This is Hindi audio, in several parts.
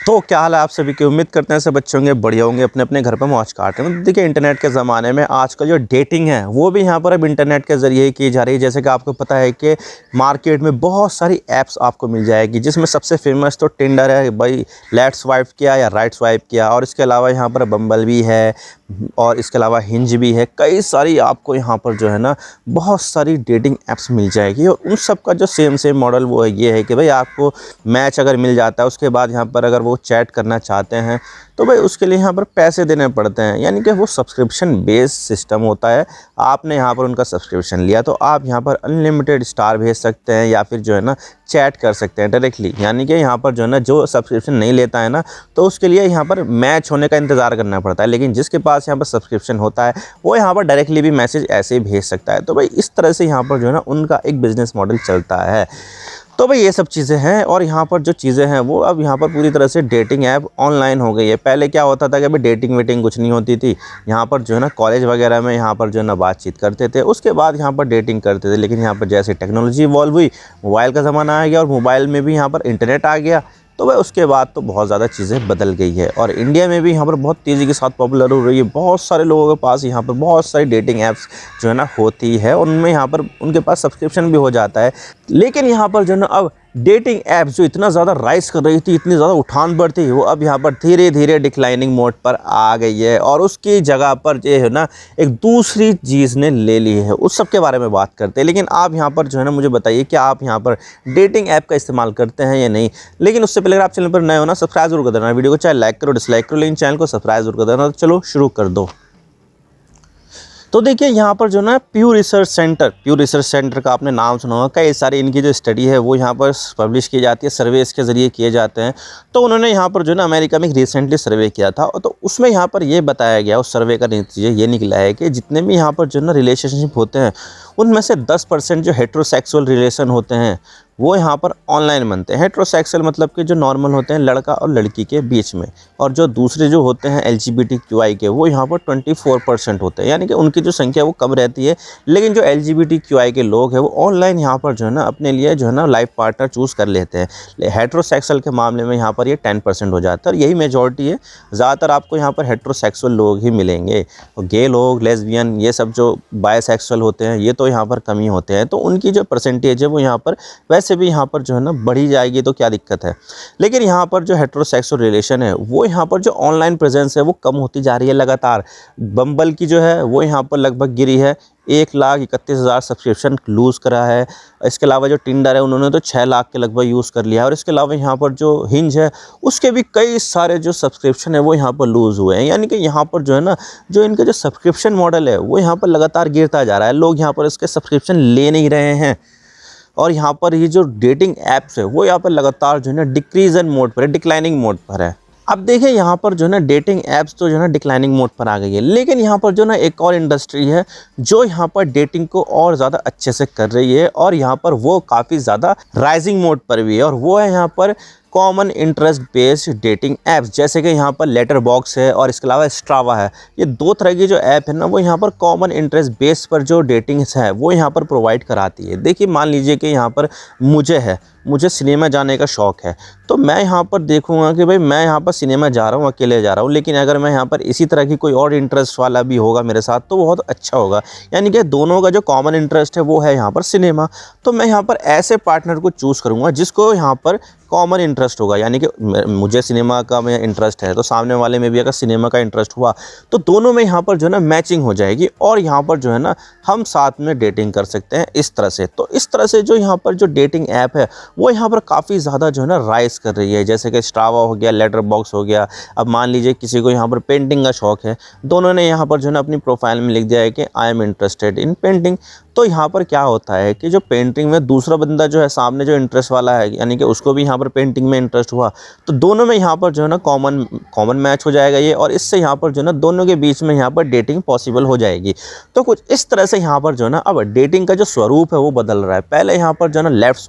तो क्या हाल है आप सभी की। उम्मीद करते हैं सब बच्चे होंगे, बढ़िया होंगे, अपने अपने घर पर मौज काट रहे हैं। देखिए इंटरनेट के ज़माने में आजकल जो डेटिंग है वो भी यहाँ पर अब इंटरनेट के ज़रिए ही की जा रही है। जैसे कि आपको पता है कि मार्केट में बहुत सारी ऐप्स आपको मिल जाएगी, जिसमें सबसे फेमस तो टिंडर है भाई। लेफ्ट स्वाइप किया या राइट स्वाइप किया, और इसके अलावा यहाँ पर बम्बल भी है, और इसके अलावा हिंज भी है। कई सारी आपको यहाँ पर जो है ना बहुत सारी डेटिंग ऐप्स मिल जाएगी, और उन सब का जो सेम मॉडल वो ये है कि भाई आपको मैच अगर मिल जाता है, उसके बाद यहाँ पर अगर वो चैट करना चाहते हैं तो भाई उसके लिए यहाँ पर पैसे देने पड़ते हैं, यानी कि वो सब्सक्रिप्शन बेस्ड सिस्टम होता है। आपने यहाँ पर उनका सब्सक्रिप्शन लिया तो आप यहाँ पर अनलिमिटेड स्टार भेज सकते हैं, या फिर जो है ना चैट कर सकते हैं डायरेक्टली। यानी कि यहाँ पर जो है ना जो सब्सक्रिप्शन नहीं लेता है ना, तो उसके लिए यहाँ पर मैच होने का इंतज़ार करना पड़ता है। लेकिन जिसके पास यहाँ पर सब्सक्रिप्शन होता है वो यहाँ पर डायरेक्टली भी मैसेज ऐसे ही भेज सकता है। तो भाई इस तरह से यहाँ पर जो है ना उनका एक बिज़नेस मॉडल चलता है। तो भाई ये सब चीज़ें हैं, और यहाँ पर जो चीज़ें हैं वो अब यहाँ पर पूरी तरह से डेटिंग ऐप ऑनलाइन हो गई है। पहले क्या होता था कि भाई डेटिंग वेटिंग कुछ नहीं होती थी, यहाँ पर जो है ना कॉलेज वगैरह में यहाँ पर जो है ना बातचीत करते थे, उसके बाद यहाँ पर डेटिंग करते थे। लेकिन यहाँ पर जैसे टेक्नोलॉजी इवॉल्व हुई, मोबाइल का ज़माना आ गया, और मोबाइल में भी यहाँ पर इंटरनेट आ गया, तो भाई उसके बाद तो बहुत ज़्यादा चीज़ें बदल गई है। और इंडिया में भी यहाँ पर बहुत तेज़ी के साथ पॉपुलर हो रही है। बहुत सारे लोगों के पास यहाँ पर बहुत सारी डेटिंग ऐप्स जो है ना होती है, उनमें यहाँ पर उनके पास सब्सक्रिप्शन भी हो जाता है। लेकिन यहाँ पर जो है ना अब डेटिंग ऐप्स जो इतना ज़्यादा राइज कर रही थी, इतनी ज़्यादा उठान बढ़ती है, वो अब यहाँ पर धीरे धीरे डिक्लाइनिंग मोड पर आ गई है, और उसकी जगह पर जो है ना एक दूसरी चीज़ ने ले ली है। उस सब के बारे में बात करते हैं। लेकिन आप यहाँ पर जो है ना मुझे बताइए कि आप यहाँ पर डेटिंग ऐप का इस्तेमाल करते हैं या नहीं। लेकिन उससे पहले अगर आप चैनल पर नए हो ना, सब्सक्राइब जरूर कर देना। वीडियो को चाहे लाइक करो डिसलाइक करो, लेकिन चैनल को सब्सक्राइब जरूर कर देना। तो चलो शुरू कर दो। तो देखिए यहाँ पर जो ना प्यू रिसर्च सेंटर का आपने नाम सुना होगा। कई सारी इनकी जो स्टडी है वो यहाँ पर पब्लिश की जाती है, सर्वे इसके ज़रिए किए जाते हैं। तो उन्होंने यहाँ पर जो ना अमेरिका में रिसेंटली सर्वे किया था, तो उसमें यहाँ पर ये बताया गया, उस सर्वे का नतीजा ये निकला है कि जितने भी यहाँ पर जो ना रिलेशनशिप होते हैं उनमें से 10% जो हेट्रोसेक्सुअल रिलेशन होते हैं वो यहाँ पर ऑनलाइन बनते हैं। हेट्रोसेक्सुअल मतलब कि जो नॉर्मल होते हैं लड़का और लड़की के बीच में, और जो दूसरे जो होते हैं LGBTQI के, वो यहाँ पर 24% होते हैं, यानी कि उनकी जो संख्या वो कम रहती है। लेकिन जो LGBTQI के लोग हैं वो ऑनलाइन यहाँ पर जो है ना अपने लिए जो है ना लाइफ पार्टनर चूज़ कर लेते हैं। हेट्रोसेक्सुअल के मामले में यहाँ पर ये 10% हो जाता है, और यही मेजॉरिटी है। ज़्यादातर आपको यहाँ पर हेट्रोसेक्सुअल लोग ही मिलेंगे। और गे लोग, लेस्बियन, ये सब जो बायसेक्सुअल होते हैं ये तो यहाँ पर कम ही होते हैं। तो उनकी जो परसेंटेज है वो यहाँ पर वैसे भी यहाँ पर जो है ना बढ़ी जाएगी, तो क्या दिक्कत है। लेकिन यहाँ पर जो हेट्रोसेक्सुअल रिलेशन है वो यहाँ पर जो ऑनलाइन प्रेजेंस है वो कम होती जा रही है लगातार। बम्बल की जो है वो यहाँ पर लगभग गिरी है, 1,31,000 सब्सक्रिप्शन लूज़ करा है। इसके अलावा जो टिंडर है उन्होंने तो 6 लाख के लगभग यूज़ कर लिया है। और इसके अलावा यहाँ पर जो हिंज है उसके भी कई सारे जो सब्सक्रिप्शन है वो यहाँ पर लूज़ हुए हैं। यानी कि यहाँ पर जो है ना जो इनका जो सब्सक्रिप्शन मॉडल है वो यहाँ पर लगातार गिरता जा रहा है। लोग यहाँ पर इसके सब्सक्रिप्शन ले नहीं रहे हैं, और यहाँ पर ये जो डेटिंग ऐप्स है वो यहाँ पर लगातार जो है ना डिक्रीजन मोड पर है, डिक्लाइनिंग मोड पर है। अब देखिए यहाँ पर जो है ना डेटिंग ऐप्स तो जो है ना डिक्लाइनिंग मोड पर आ गई है, लेकिन यहाँ पर जो ना एक और इंडस्ट्री है जो यहाँ पर डेटिंग को और ज़्यादा अच्छे से कर रही है, और यहाँ पर वो काफ़ी ज़्यादा राइजिंग मोड पर भी है, और वो है यहाँ पर common interest based dating apps. जैसे कि यहाँ पर लेटर बॉक्स है, और इसके अलावा स्ट्रावा है। ये दो तरह की जो ऐप है ना वो यहाँ पर कॉमन इंटरेस्ट बेस पर जो डेटिंग्स है वो यहाँ पर प्रोवाइड कराती है। देखिए मान लीजिए कि यहाँ पर मुझे सिनेमा जाने का शौक़ है, तो मैं यहाँ पर देखूँगा कि भाई मैं यहाँ पर सिनेमा जा रहा हूँ, अकेले जा रहा हूँ, लेकिन अगर मैं यहाँ पर इसी तरह की कोई और इंटरेस्ट वाला भी होगा मेरे साथ तो बहुत अच्छा होगा। यानी कि दोनों का जो कॉमन इंटरेस्ट है वो है यहाँ पर सिनेमा। तो मैं यहाँ पर ऐसे पार्टनर को चूज़ करूँगा जिसको यहाँ पर कॉमन इंटरेस्ट होगा। यानी कि मुझे सिनेमा का में इंटरेस्ट है तो सामने वाले में भी अगर सिनेमा का इंटरेस्ट हुआ तो दोनों में यहाँ पर जो है ना मैचिंग हो जाएगी, और यहाँ पर जो है ना हम साथ में डेटिंग कर सकते हैं इस तरह से। तो इस तरह से जो यहाँ पर जो डेटिंग ऐप है वो यहाँ पर काफ़ी ज़्यादा जो है ना राइज कर रही है। जैसे कि स्ट्रावा हो गया, लेटर बॉक्स हो गया। अब मान लीजिए किसी को यहाँ पर पेंटिंग का शौक़ है, दोनों ने यहाँ पर जो है ना अपनी प्रोफाइल में लिख दिया है कि I am interested in painting. तो यहाँ पर क्या होता है कि जो पेंटिंग में दूसरा बंदा जो है सामने जो इंटरेस्ट वाला है, यानी कि उसको भी यहाँ पर पेंटिंग में इंटरेस्ट हुआ, तो दोनों में यहाँ पर जो है ना कॉमन मैच हो जाएगा ये, और इससे यहाँ पर जो है ना दोनों के बीच में यहाँ पर डेटिंग पॉसिबल हो जाएगी। तो कुछ इस तरह से यहाँ पर जो है ना अब डेटिंग का जो स्वरूप है वो बदल रहा है। पहले यहाँ पर जो है ना लेफ्ट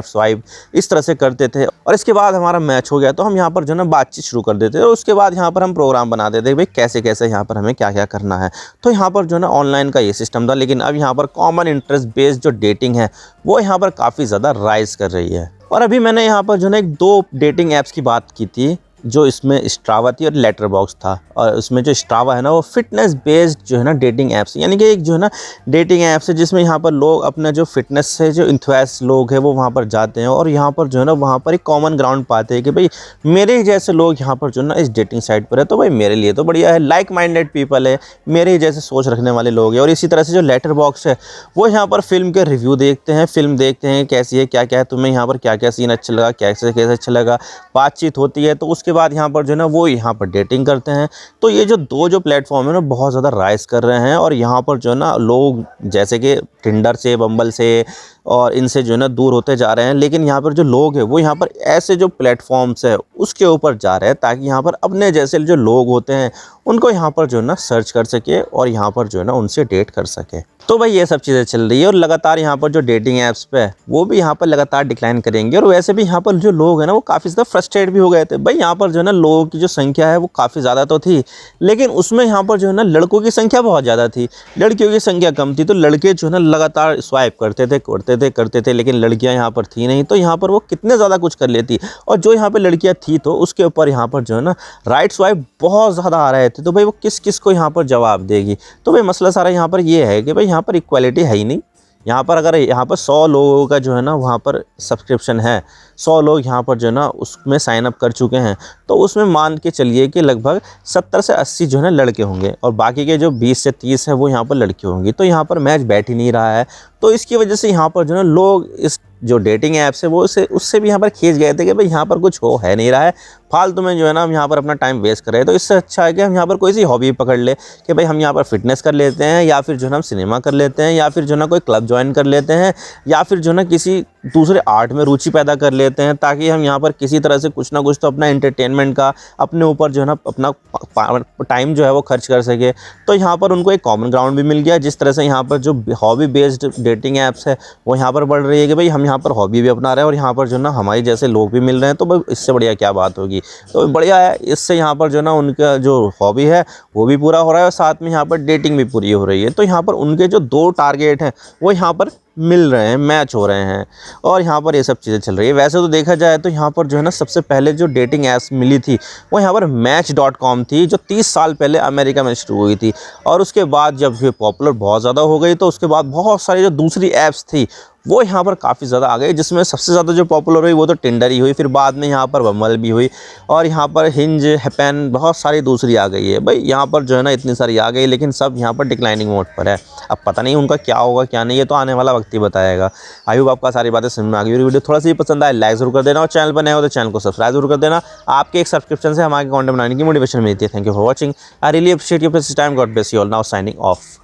स्वाइप इस तरह से करते थे, और इसके बाद हमारा मैच हो गया तो हम यहाँ पर जो है ना बातचीत शुरू कर देते थे, और उसके बाद यहाँ पर हम प्रोग्राम बना देते थे भाई कैसे कैसे यहाँ पर हमें क्या क्या करना है। तो यहाँ पर जो है ना ऑनलाइन का ये सिस्टम था, लेकिन अब यहाँ पर कॉमन इंटरेस्ट बेस्ड जो डेटिंग है वो यहाँ पर काफ़ी ज़्यादा राइज कर रही है। और अभी मैंने यहाँ पर जो है ना 2 डेटिंग ऐप्स की बात की थी, जो इसमें स्ट्रावा थी और लेटरबॉक्स था। और उसमें जो स्ट्रावा है ना वो फिटनेस बेस्ड जो है ना डेटिंग ऐप्स, यानी कि एक जो है ना डेटिंग ऐप्स है जिसमें यहाँ पर लोग अपने जो फिटनेस से जो इंथुसियास्ट लोग हैं वो वहाँ पर जाते हैं और यहाँ पर जो है ना वहाँ पर एक कॉमन ग्राउंड पाते हैं कि भाई मेरे ही जैसे लोग यहाँ पर जो है ना इस डेटिंग साइट पर है, तो भाई मेरे लिए तो बढ़िया है, लाइक माइंडेड पीपल है, मेरे ही जैसे सोच रखने वाले लोग हैं। और इसी तरह से जो लेटरबॉक्स है वो यहाँ पर फिल्म के रिव्यू देखते हैं, फिल्म देखते हैं कैसी है, क्या क्या है, तुम्हें यहाँ पर क्या क्या सीन अच्छा लगा, कैसे कैसे अच्छा लगा, बातचीत होती है। तो उसके बाद यहाँ पर जो है ना वो यहाँ पर डेटिंग करते हैं। तो ये जो 2 जो प्लेटफॉर्म है ना बहुत ज़्यादा राइज़ कर रहे हैं और यहाँ पर जो है ना लोग जैसे कि टिंडर से, बम्बल से और इनसे जो है ना दूर होते जा रहे हैं। लेकिन यहाँ पर जो लोग हैं वो यहाँ पर ऐसे जो प्लेटफॉर्म्स है उसके ऊपर जा रहे हैं ताकि यहाँ पर अपने जैसे जो लोग होते हैं उनको यहाँ पर जो है ना सर्च कर सके और यहाँ पर जो है ना उनसे डेट कर सके। तो भाई ये सब चीज़ें चल रही है और लगातार यहाँ पर जो डेटिंग ऐप्स पे वो भी यहाँ पर लगातार डिक्लाइन करेंगे। और वैसे भी यहाँ पर जो लोग हैं ना वो काफ़ी ज़्यादा फ्रस्ट्रेट भी हो गए थे। भाई यहाँ पर जो है ना लोगों की जो संख्या है वो काफ़ी ज़्यादा तो थी, लेकिन उसमें यहाँ पर जो है ना लड़कों की संख्या बहुत ज़्यादा थी, लड़कियों की संख्या कम थी। तो लड़के जो है ना लगातार स्वाइप करते थे लेकिन लड़कियाँ यहाँ पर थी नहीं। तो यहाँ पर वो कितने ज़्यादा कुछ कर लेती, और जो यहाँ पर लड़कियाँ थी तो उसके ऊपर यहाँ पर जो है ना राइट स्वाइप बहुत ज़्यादा आ रहे थे। तो भाई वो किस किस को यहाँ पर जवाब देगी। तो भाई मसला सारा यहाँ पर ये है कि भाई यहाँ पर इक्वालिटी है ही नहीं। यहाँ पर अगर यहाँ पर 100 लोगों का जो है ना वहाँ पर सब्सक्रिप्शन है, 100 लोग यहाँ पर जो है ना उसमें साइन अप कर चुके हैं, तो उसमें मान के चलिए कि लगभग 70 से 80 जो है ना लड़के होंगे और बाकी के जो 20 से 30 है वो यहाँ पर लड़की होंगी। तो यहाँ पर मैच बैठ ही नहीं रहा है। तो इसकी वजह से यहाँ पर जो है ना लोग इस जो डेटिंग ऐप्स है वो उससे भी यहाँ पर खींच गए थे कि भाई यहाँ पर कुछ हो है नहीं रहा है, फालतू में जो है ना हम यहाँ पर अपना टाइम वेस्ट कर रहे हैं। तो इससे अच्छा है कि हम यहाँ पर कोई सी हॉबी पकड़ ले कि भाई हम यहाँ पर फिटनेस कर लेते हैं, या फिर जो है ना हम सिनेमा कर लेते हैं, या फिर जो है ना कोई क्लब ज्वाइन कर लेते हैं, या फिर जो है ना किसी दूसरे आर्ट में रुचि पैदा कर लेते हैं, ताकि हम यहाँ पर किसी तरह से कुछ ना कुछ तो अपना एंटरटेनमेंट का अपने ऊपर जो है ना अपना टाइम जो है वो खर्च कर सके। तो यहाँ पर उनको एक कॉमन ग्राउंड भी मिल गया। जिस तरह से यहाँ पर जो हॉबी बेस्ड डेटिंग ऐप्स है वो यहाँ पर बढ़ रही है कि भाई हम यहाँ पर हॉबी भी अपना रहे हैं और यहाँ पर जो है ना हमारे जैसे लोग भी मिल रहे हैं। तो भाई इससे बढ़िया क्या बात होगी। तो बढ़िया है, इससे यहाँ पर जो है ना उनका जो हॉबी है वो भी पूरा हो रहा है और साथ में यहाँ पर डेटिंग भी पूरी हो रही है। तो यहाँ पर उनके जो 2 टारगेट हैं वो यहाँ पर मिल रहे हैं, मैच हो रहे हैं और यहाँ पर ये सब चीज़ें चल रही है। वैसे तो देखा जाए तो यहाँ पर जो है ना सबसे पहले जो डेटिंग ऐप्स मिली थी वो यहाँ पर Match.com थी, जो 30 साल पहले अमेरिका में शुरू हुई थी। और उसके बाद जब ये पॉपुलर बहुत ज़्यादा हो गई तो उसके बाद बहुत सारी जो दूसरी ऐप्स थी वो यहाँ पर काफ़ी ज़्यादा आ गई, जिसमें सबसे ज़्यादा जो पॉपुलर हुई वो तो टिंडर ही हुई, फिर बाद में यहाँ पर बम्बल भी हुई और यहाँ पर हिंज, हैपन, बहुत सारी दूसरी आ गई है। भाई यहाँ पर जो है ना इतनी सारी आ गई, लेकिन सब यहाँ पर डिक्लाइनिंग मोड पर है। अब पता नहीं उनका क्या होगा क्या नहीं, ये तो आने वाला वक्त ही बताएगा। आई होप आपका सारी बातें समझ में आ गई। वीडियो थोड़ा सा ही पसंद आए लाइक जरूर कर देना और चैनल पर नए हो तो चैनल को सब्सक्राइब जरूर कर देना। आपके एक सब्सक्रिप्शन से हमारे कंटेंट बनाने की मोटिवेशन मिलती है। Thank you for watching. I really appreciate your precious time. God bless you all. Now signing off.